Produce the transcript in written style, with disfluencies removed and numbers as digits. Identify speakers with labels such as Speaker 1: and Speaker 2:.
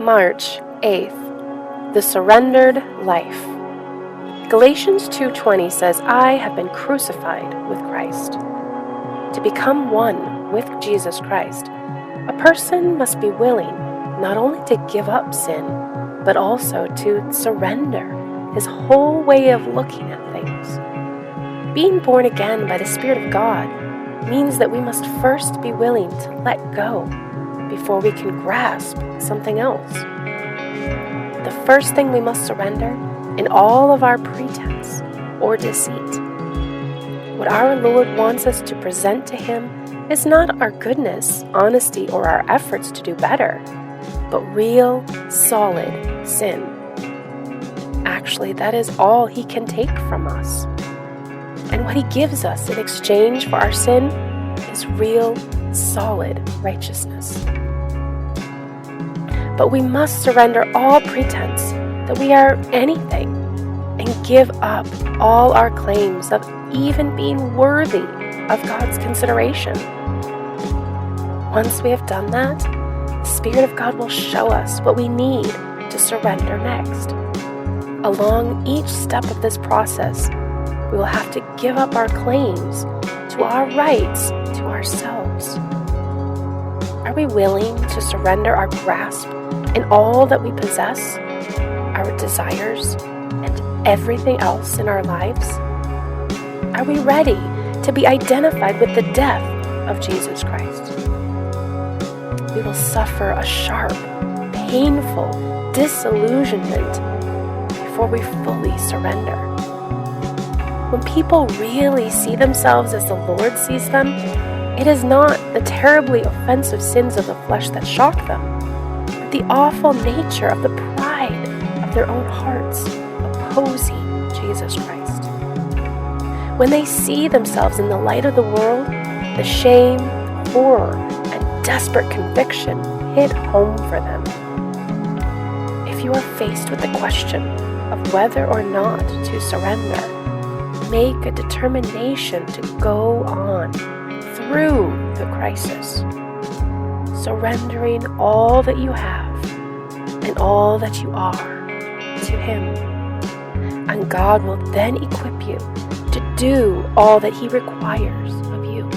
Speaker 1: March 8th, the surrendered life. Galatians 2:20 says, I have been crucified with Christ. To become one with Jesus Christ, a person must be willing not only to give up sin, but also to surrender his whole way of looking at things. Being born again by the Spirit of God means that we must first be willing to let go before we can grasp something else. The first thing we must surrender in all of our pretense or deceit. What our Lord wants us to present to Him is not our goodness, honesty, or our efforts to do better, but real, solid sin. Actually, that is all He can take from us. And what He gives us in exchange for our sin is real, solid righteousness. But we must surrender all pretense that we are anything and give up all our claims of even being worthy of God's consideration. Once we have done that, the Spirit of God will show us what we need to surrender next. Along each step of this process, we will have to give up our claims to our rights to ourselves. Are we willing to surrender our grasp in all that we possess, our desires, and everything else in our lives? Are we ready to be identified with the death of Jesus Christ? We will suffer a sharp, painful disillusionment before we fully surrender. When people really see themselves as the Lord sees them, it is not the terribly offensive sins of the flesh that shock them, but the awful nature of the pride of their own hearts opposing Jesus Christ. When they see themselves in the light of the world, the shame, horror, and desperate conviction hit home for them. If you are faced with the question of whether or not to surrender, make a determination to go on through the crisis, surrendering all that you have and all that you are to Him. And God will then equip you to do all that He requires of you.